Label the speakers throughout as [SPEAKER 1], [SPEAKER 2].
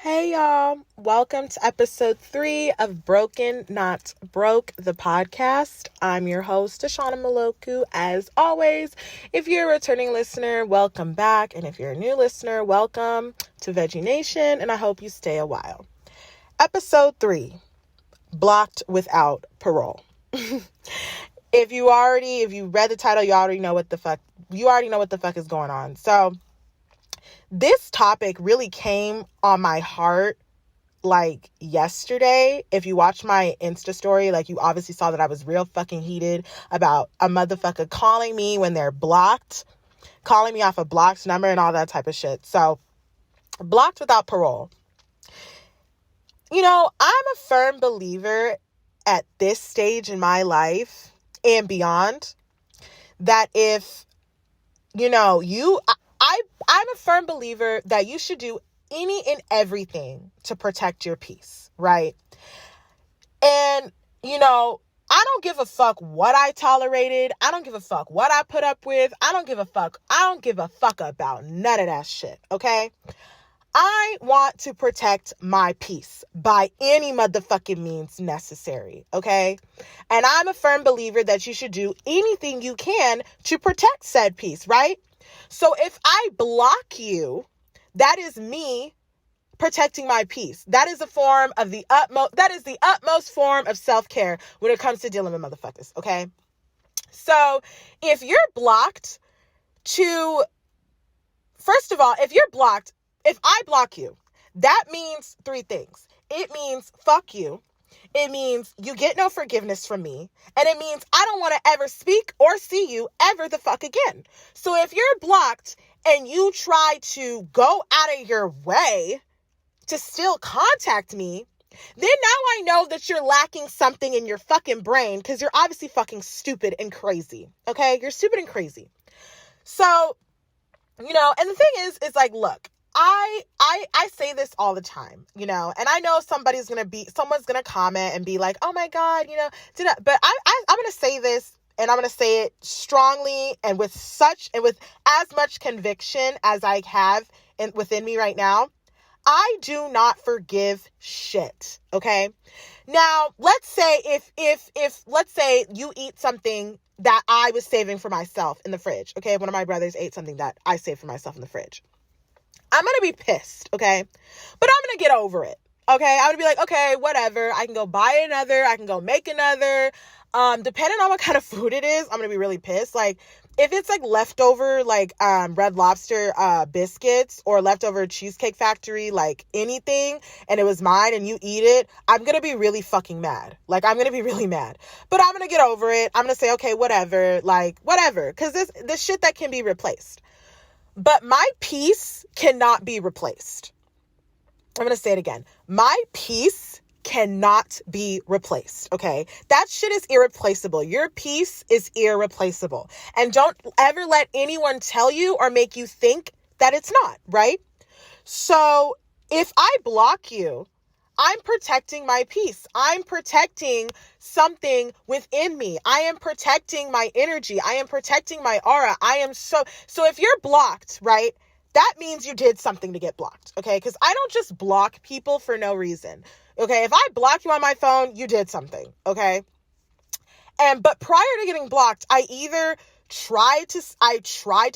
[SPEAKER 1] Hey y'all, welcome to episode 3 of Broken Not Broke, the podcast. I'm your host, Ashana Maloku. As always, if you're a returning listener, welcome back. And if you're a new listener, welcome to Veggie Nation, and I hope you stay a while. Episode 3, Blocked Without Parole. If you read the title, you already know what the fuck is going on. So this topic really came on my heart like yesterday. If you watch my Insta story, like you obviously saw that I was real fucking heated about a motherfucker calling me when they're blocked, calling me off a blocked number and all that type of shit. So blocked without parole. You know, I'm a firm believer at this stage in my life and beyond that if, I'm a firm believer that you should do any and everything to protect your peace, right? And, I don't give a fuck what I tolerated. I don't give a fuck what I put up with. I don't give a fuck about none of that shit, okay? I want to protect my peace by any motherfucking means necessary, okay? And I'm a firm believer that you should do anything you can to protect said peace, right? So if I block you, that is me protecting my peace. That is the utmost form of self-care when it comes to dealing with motherfuckers, okay? So if you're blocked first of all, if I block you, that means 3 things. It means fuck you. It means you get no forgiveness from me. And it means I don't want to ever speak or see you ever the fuck again. So if you're blocked and you try to go out of your way to still contact me, then now I know that you're lacking something in your fucking brain because you're obviously fucking stupid and crazy. Okay? You're stupid and crazy. So, and the thing is like, look, I say this all the time, and I know someone's going to comment and be like, oh my God, but I'm going to say this and I'm going to say it strongly and with as much conviction as I have within me right now. I do not forgive shit. Okay. Now let's say let's say you eat something that I was saving for myself in the fridge. Okay. One of my brothers ate something that I saved for myself in the fridge. I'm going to be pissed, okay? But I'm going to get over it, okay? I'm going to be like, okay, whatever. I can go buy another. I can go make another. Depending on what kind of food it is, I'm going to be really pissed. Like, if it's like leftover, like Red Lobster biscuits or leftover Cheesecake Factory, like anything, and it was mine and you eat it, I'm going to be really fucking mad. Like, I'm going to be really mad. But I'm going to get over it. I'm going to say, okay, whatever. Like, whatever. Because this shit that can be replaced. But my peace cannot be replaced. I'm going to say it again. My peace cannot be replaced, okay? That shit is irreplaceable. Your peace is irreplaceable. And don't ever let anyone tell you or make you think that it's not, right? So if I block you, I'm protecting my peace. I'm protecting something within me. I am protecting my energy. I am protecting my aura. So if you're blocked, right, that means you did something to get blocked, okay? Because I don't just block people for no reason, okay? If I block you on my phone, you did something, okay? But prior to getting blocked, I either tried to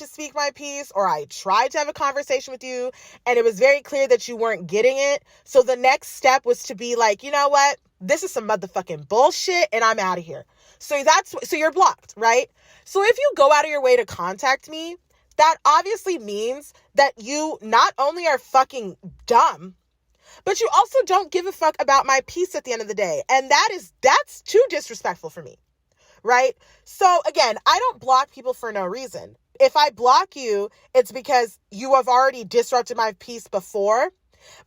[SPEAKER 1] speak my piece or I tried to have a conversation with you and it was very clear that you weren't getting it. So the next step was to be like, you know what? This is some motherfucking bullshit and I'm out of here. So you're blocked, right? So if you go out of your way to contact me, that obviously means that you not only are fucking dumb, but you also don't give a fuck about my peace at the end of the day. And that's too disrespectful for me. Right? So again, I don't block people for no reason. If I block you, it's because you have already disrupted my peace before.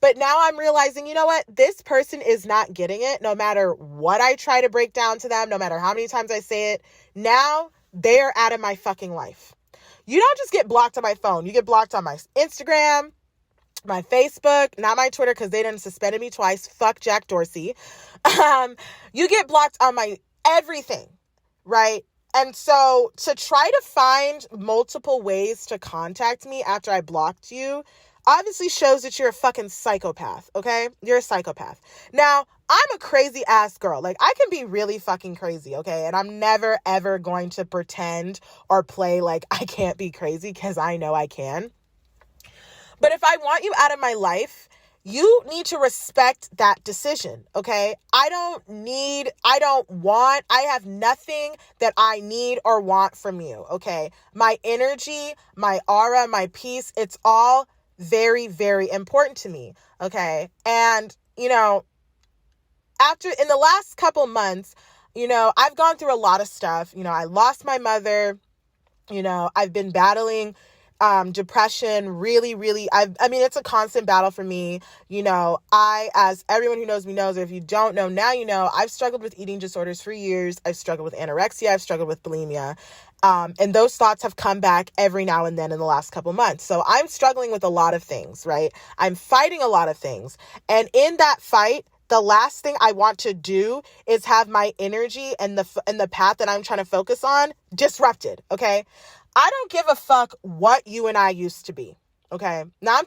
[SPEAKER 1] But now I'm realizing, you know what? This person is not getting it. No matter what I try to break down to them, no matter how many times I say it, now they're out of my fucking life. You don't just get blocked on my phone. You get blocked on my Instagram, my Facebook, not my Twitter because they done suspended me twice. Fuck Jack Dorsey. You get blocked on my everything. Right? And so to try to find multiple ways to contact me after I blocked you, obviously shows that you're a fucking psychopath, okay? You're a psychopath. Now, I'm a crazy ass girl. Like, I can be really fucking crazy, okay? And I'm never, ever going to pretend or play like I can't be crazy, because I know I can. But if I want you out of my life, you need to respect that decision, okay? I have nothing that I need or want from you, okay? My energy, my aura, my peace, it's all very, very important to me, okay? And, in the last couple months, I've gone through a lot of stuff. I lost my mother. I've been battling depression, really, really, it's a constant battle for me. As everyone who knows me knows, or if you don't know, now I've struggled with eating disorders for years. I've struggled with anorexia. I've struggled with bulimia. And those thoughts have come back every now and then in the last couple months. So I'm struggling with a lot of things, right? I'm fighting a lot of things. And in that fight, the last thing I want to do is have my energy and the path that I'm trying to focus on disrupted, okay? I don't give a fuck what you and I used to be, okay? Now I'm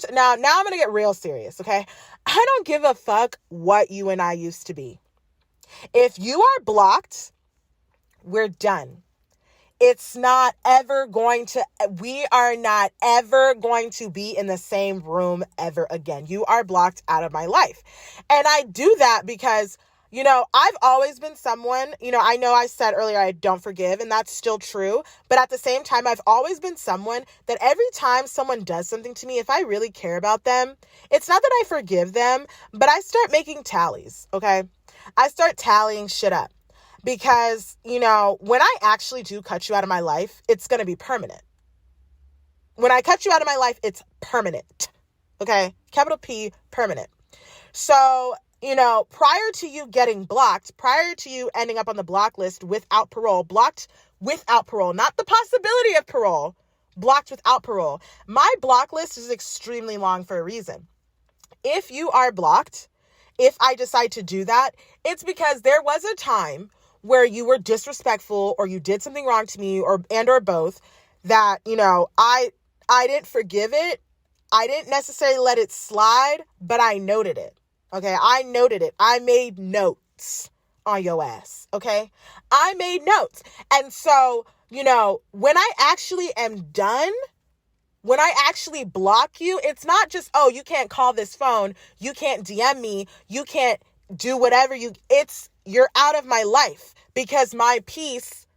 [SPEAKER 1] going to get real serious, okay? I don't give a fuck what you and I used to be. If you are blocked, we're done. We are not ever going to be in the same room ever again. You are blocked out of my life. And I do that because, I've always been someone, I know I said earlier I don't forgive, and that's still true. But at the same time, I've always been someone that every time someone does something to me, if I really care about them, it's not that I forgive them, but I start making tallies, okay? I start tallying shit up. Because, when I actually do cut you out of my life, it's going to be permanent. When I cut you out of my life, it's permanent. Okay? Capital P, permanent. So, prior to you getting blocked, prior to you ending up on the block list without parole, blocked without parole, not the possibility of parole, blocked without parole. My block list is extremely long for a reason. If you are blocked, if I decide to do that, it's because there was a time where you were disrespectful or you did something wrong to me or both that, I didn't forgive it. I didn't necessarily let it slide, but I noted it. Okay. I noted it. I made notes on your ass. Okay. I made notes. And so, when I actually am done, when I actually block you, it's not just, oh, you can't call this phone. You can't DM me. You can't do whatever you're out of my life because my peace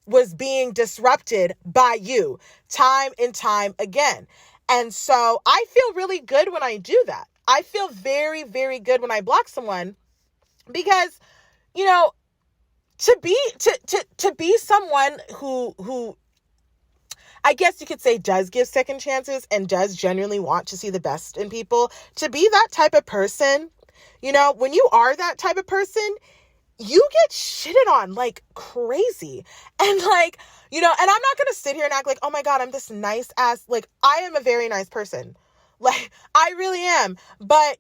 [SPEAKER 1] was being disrupted by you time and time again. And so I feel really good when I do that. I feel very, very good when I block someone because, to be someone who I guess you could say does give second chances and does genuinely want to see the best in people, to be that type of person, when you are that type of person, you get shitted on like crazy. And like, and I'm not going to sit here and act like, oh my God, I'm this nice ass, like I am a very nice person. Like I really am. But,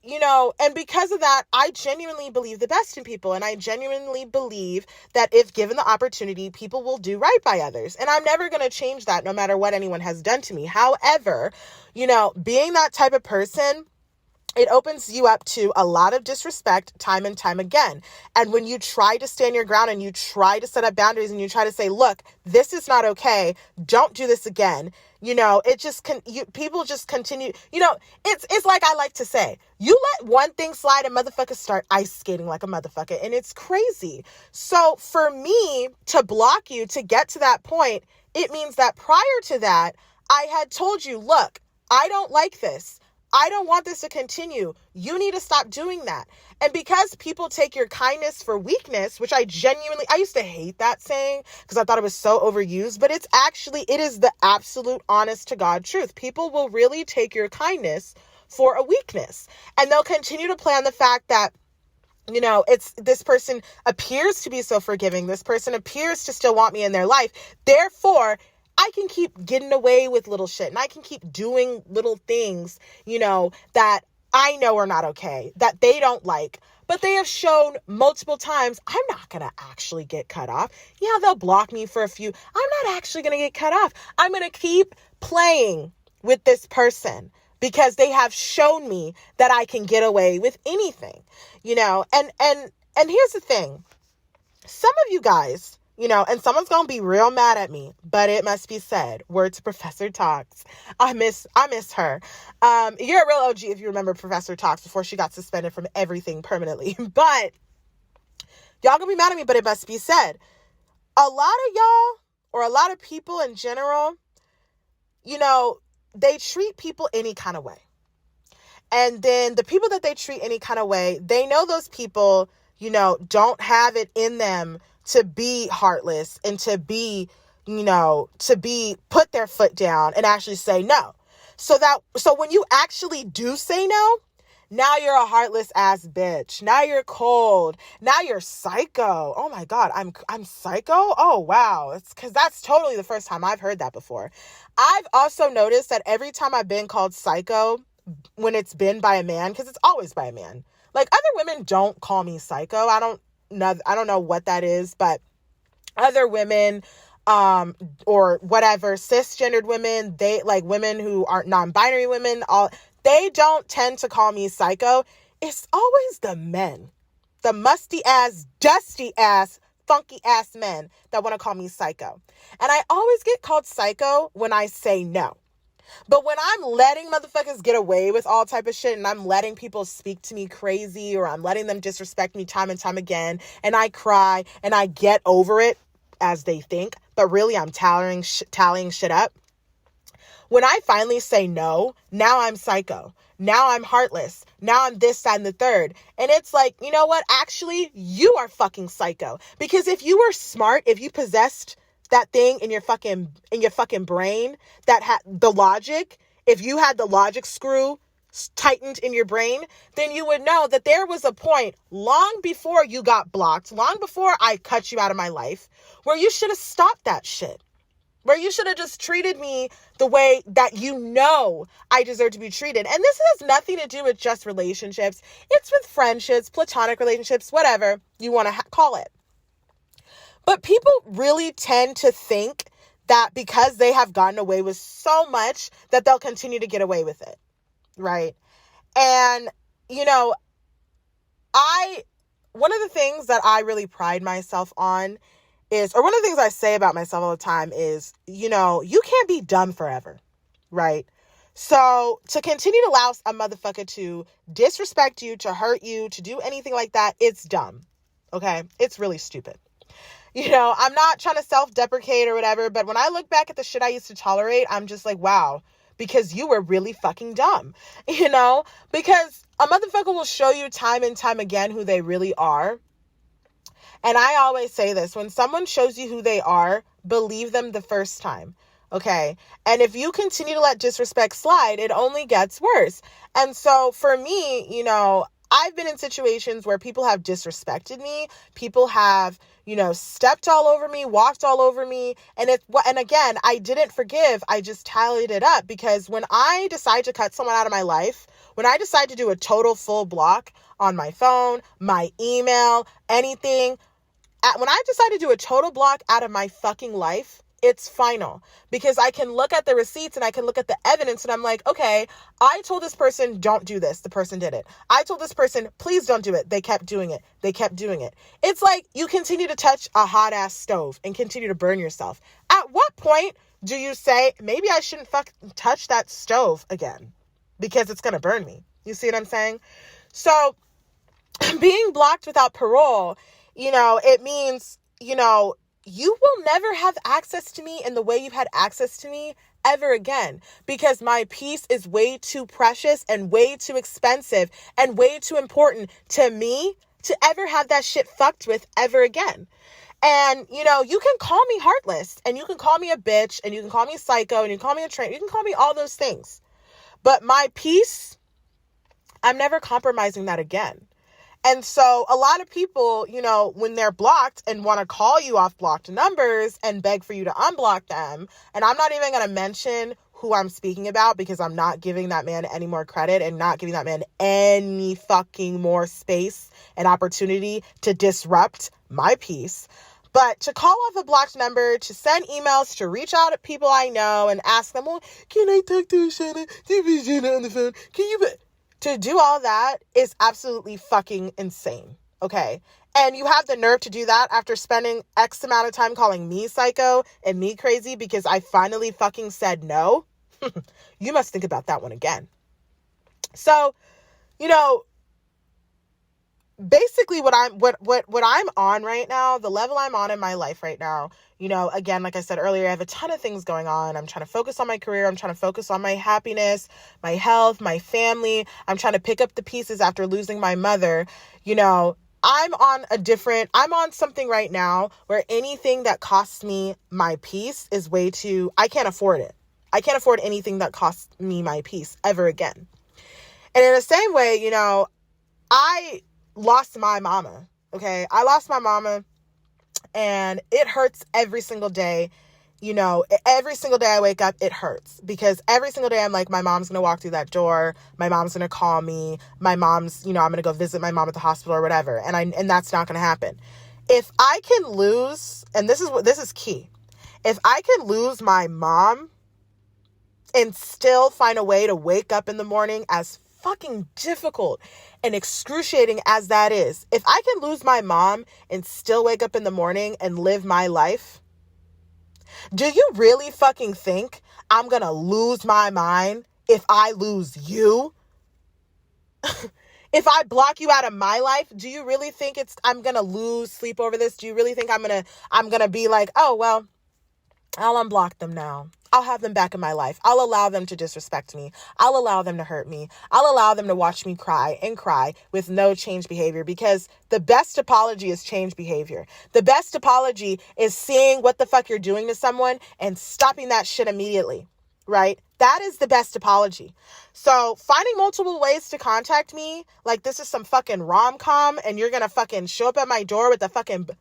[SPEAKER 1] and because of that, I genuinely believe the best in people. And I genuinely believe that if given the opportunity, people will do right by others. And I'm never going to change that no matter what anyone has done to me. However, being that type of person, it opens you up to a lot of disrespect time and time again. And when you try to stand your ground and you try to set up boundaries and you try to say, look, this is not okay. Don't do this again. People just continue, it's like I like to say, you let one thing slide and motherfuckers start ice skating like a motherfucker. And it's crazy. So for me to block you to get to that point, it means that prior to that, I had told you, look, I don't like this. I don't want this to continue. You need to stop doing that. And because people take your kindness for weakness, which I used to hate that saying because I thought it was so overused, but it is the absolute honest to God truth. People will really take your kindness for a weakness, and they'll continue to play on the fact that, it's this person appears to be so forgiving. This person appears to still want me in their life. Therefore, I can keep getting away with little shit and I can keep doing little things, that I know are not okay, that they don't like, but they have shown multiple times, I'm not going to actually get cut off. Yeah, they'll block me for a few. I'm not actually going to get cut off. I'm going to keep playing with this person because they have shown me that I can get away with anything, and here's the thing. Some of you guys, and someone's going to be real mad at me, but it must be said. Word to Professor Talks. I miss her. You're a real OG if you remember Professor Talks before she got suspended from everything permanently. But y'all gonna be mad at me, but it must be said. A lot of y'all, or a lot of people in general, they treat people any kind of way. And then the people that they treat any kind of way, they know those people, don't have it in them to be heartless and to be put their foot down and actually say no. So when you actually do say no, now you're a heartless ass bitch. Now you're cold. Now you're psycho. Oh my God, I'm psycho? Oh wow. It's because that's totally the first time I've heard that before. I've also noticed that every time I've been called psycho, when it's been by a man, because it's always by a man. Like, other women don't call me psycho. I don't know what that is, but other women, or whatever, cisgendered women, they like women who aren't non-binary women, they don't tend to call me psycho. It's always the men, the musty ass, dusty ass, funky ass men that want to call me psycho. And I always get called psycho when I say no. But when I'm letting motherfuckers get away with all type of shit, and I'm letting people speak to me crazy, or I'm letting them disrespect me time and time again, and I cry and I get over it, as they think, but really I'm tallying shit up. When I finally say no, now I'm psycho. Now I'm heartless. Now I'm this, that, and the third. And it's like, you know what? Actually, you are fucking psycho. Because if you were smart, if you possessed that thing in your fucking brain that had the logic, if you had the logic screw tightened in your brain, then you would know that there was a point long before you got blocked, long before I cut you out of my life, where you should have stopped that shit. Where you should have just treated me the way that I deserve to be treated. And this has nothing to do with just relationships. It's with friendships, platonic relationships, whatever you want to call it. But people really tend to think that because they have gotten away with so much that they'll continue to get away with it. Right? And, one of the things that I really pride myself on is, or one of the things I say about myself all the time is, you can't be dumb forever. Right? So to continue to allow a motherfucker to disrespect you, to hurt you, to do anything like that, it's dumb. Okay? It's really stupid. I'm not trying to self-deprecate or whatever, but when I look back at the shit I used to tolerate, I'm just like, wow, because you were really fucking dumb, because a motherfucker will show you time and time again who they really are. And I always say this, when someone shows you who they are, believe them the first time. Okay. And if you continue to let disrespect slide, it only gets worse. And so for me, I've been in situations where people have disrespected me. People have, stepped all over me, walked all over me. And again, I didn't forgive. I just tallied it up, because when I decide to cut someone out of my life, when I decide to do a total full block on my phone, my email, anything, when I decide to do a total block out of my fucking life, it's final, because I can look at the receipts and I can look at the evidence and I'm like, okay, I told this person, don't do this. The person did it. I told this person, please don't do it. They kept doing it. They kept doing it. It's like you continue to touch a hot ass stove and continue to burn yourself. At what point do you say, maybe I shouldn't fucking touch that stove again because it's going to burn me? You see what I'm saying? So being blocked without parole, it means, you will never have access to me in the way you've had access to me ever again, because my peace is way too precious and way too expensive and way too important to me to ever have that shit fucked with ever again. And, you can call me heartless, and you can call me a bitch, and you can call me psycho, and you can call me a train, you can call me all those things. But my peace, I'm never compromising that again. And so a lot of people, when they're blocked and want to call you off blocked numbers and beg for you to unblock them, and I'm not even going to mention who I'm speaking about, because I'm not giving that man any more credit and not giving that man any fucking more space and opportunity to disrupt my peace. But to call off a blocked number, to send emails, to reach out to people I know and ask them, well, can I talk to Shanna? Shanna on the phone? Can you... To do all that is absolutely fucking insane, okay? And you have the nerve to do that after spending X amount of time calling me psycho and me crazy because I finally fucking said no? You must think about that one again. So, basically what I'm on right now, the level I'm on in my life right now, again, like I said earlier, I have a ton of things going on. I'm trying to focus on my career. I'm trying to focus on my happiness, my health, my family. I'm trying to pick up the pieces after losing my mother. I'm on something right now where anything that costs me my peace is I can't afford it. I can't afford anything that costs me my peace ever again. And in the same way, I lost my mama, okay? I lost my mama, and it hurts every single day. Every single day I wake up, it hurts because every single day I'm like, my mom's going to walk through that door. My mom's going to call me. My mom's, I'm going to go visit my mom at the hospital or whatever. And that's not going to happen. If I can lose, and this is key. If I can lose my mom and still find a way to wake up in the morning, as fucking difficult and excruciating as that is, if I can lose my mom and still wake up in the morning and live my life, do you really fucking think I'm gonna lose my mind if I lose you? If I block you out of my life, do you really think I'm gonna lose sleep over this? Do you really think I'm gonna be like, oh, well, I'll unblock them now. I'll have them back in my life. I'll allow them to disrespect me. I'll allow them to hurt me. I'll allow them to watch me cry and cry with no change behavior, because the best apology is change behavior. The best apology is seeing what the fuck you're doing to someone and stopping that shit immediately, right? That is the best apology. So finding multiple ways to contact me, like this is some fucking rom-com and you're going to fucking show up at my door with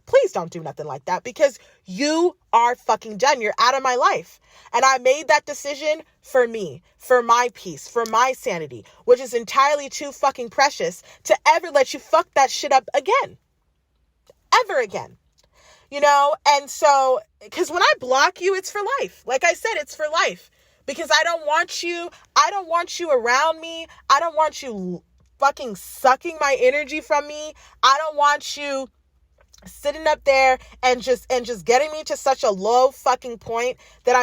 [SPEAKER 1] please don't do nothing like that, because you are fucking done. You're out of my life. And I made that decision for me, for my peace, for my sanity, which is entirely too fucking precious to ever let you fuck that shit up again. Ever again. And so, because when I block you, it's for life. Like I said, it's for life. Because I don't want you around me. I don't want you fucking sucking my energy from me. I don't want you sitting up there and just getting me to such a low fucking point that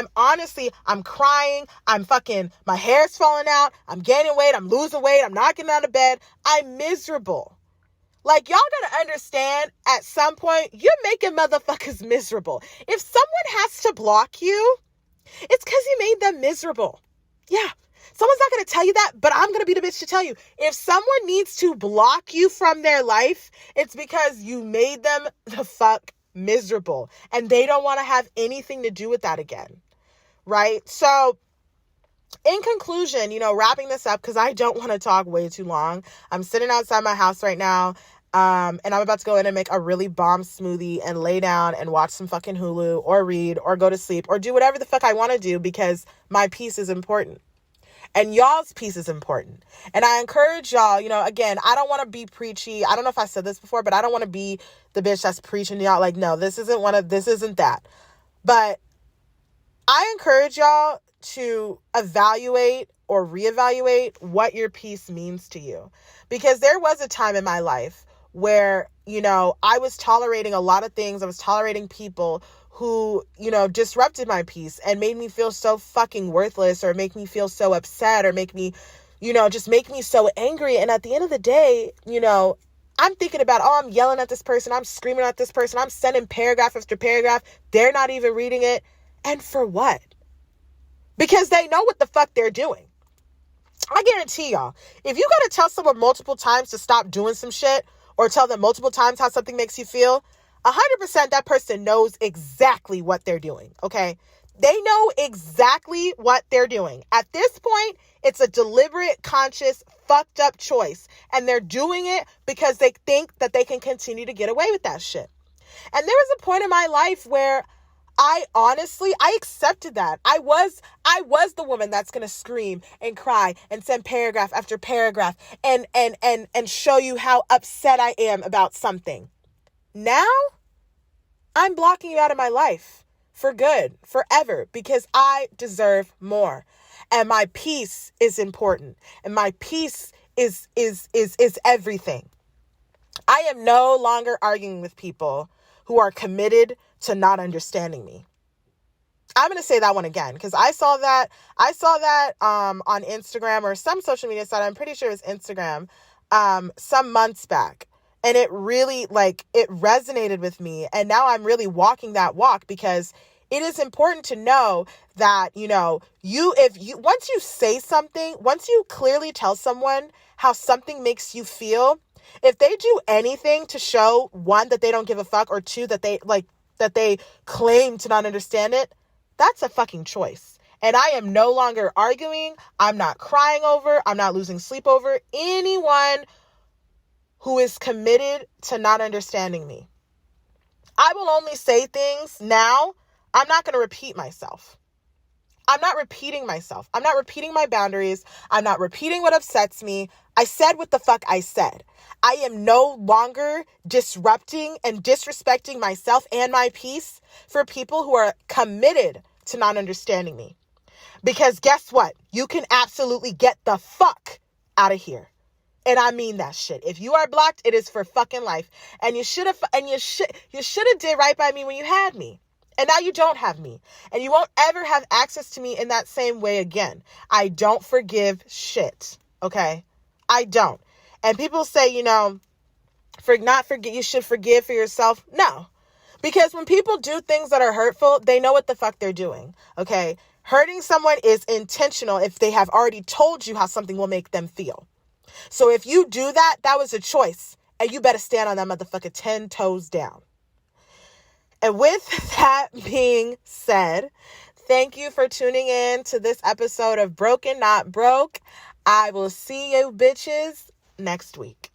[SPEAKER 1] I'm crying. My hair's falling out. I'm gaining weight. I'm losing weight. I'm not getting out of bed. I'm miserable. Like, y'all gotta understand, at some point, you're making motherfuckers miserable. If someone has to block you, it's because you made them miserable. Yeah. Someone's not going to tell you that, but I'm going to be the bitch to tell you. If someone needs to block you from their life, it's because you made them the fuck miserable. And they don't want to have anything to do with that again. Right? So, in conclusion, wrapping this up, because I don't want to talk way too long. I'm sitting outside my house right now. And I'm about to go in and make a really bomb smoothie and lay down and watch some fucking Hulu or read or go to sleep or do whatever the fuck I want to do, because my peace is important and y'all's peace is important. And I encourage y'all, again, I don't want to be preachy. I don't know if I said this before, but I don't want to be the bitch that's preaching to y'all. Like, no, this isn't that. But I encourage y'all to evaluate or reevaluate what your peace means to you. Because there was a time in my life where, I was tolerating a lot of things. I was tolerating people who, disrupted my peace and made me feel so fucking worthless, or make me feel so upset, or make me, just make me so angry. And at the end of the day, I'm thinking about, I'm yelling at this person. I'm screaming at this person. I'm sending paragraph after paragraph. They're not even reading it. And for what? Because they know what the fuck they're doing. I guarantee y'all, if you got to tell someone multiple times to stop doing some shit, or tell them multiple times how something makes you feel, 100% that person knows exactly what they're doing, okay? They know exactly what they're doing. At this point, it's a deliberate, conscious, fucked up choice. And they're doing it because they think that they can continue to get away with that shit. And there was a point in my life where I accepted that. I was the woman that's going to scream and cry and send paragraph after paragraph and show you how upset I am about something. Now, I'm blocking you out of my life for good, forever, because I deserve more. And my peace is important. And my peace is everything. I am no longer arguing with people who are committed to not understanding me. I'm going to say that one again, because I saw that on Instagram or some social media site. I'm pretty sure it was Instagram, some months back. And it really, it resonated with me. And now I'm really walking that walk, because it is important to know that, once you say something, once you clearly tell someone how something makes you feel, if they do anything to show, one, that they don't give a fuck, or two, that they claim to not understand it, that's a fucking choice. And I am no longer arguing. I'm not crying over, I'm not losing sleep over anyone who is committed to not understanding me. I will only say things now. I'm not going to repeat myself. I'm not repeating myself. I'm not repeating my boundaries. I'm not repeating what upsets me. I said what the fuck I said. I am no longer disrupting and disrespecting myself and my peace for people who are committed to not understanding me. Because guess what? You can absolutely get the fuck out of here. And I mean that shit. If you are blocked, it is for fucking life. And you should have did right by me when you had me. And now you don't have me. And you won't ever have access to me in that same way again. I don't forgive shit. Okay? I don't. And people say, you should forgive for yourself. No. Because when people do things that are hurtful, they know what the fuck they're doing. Okay? Hurting someone is intentional if they have already told you how something will make them feel. So if you do that, that was a choice. And you better stand on that motherfucker 10 toes down. And with that being said, thank you for tuning in to this episode of Broken Not Broke. I will see you bitches next week.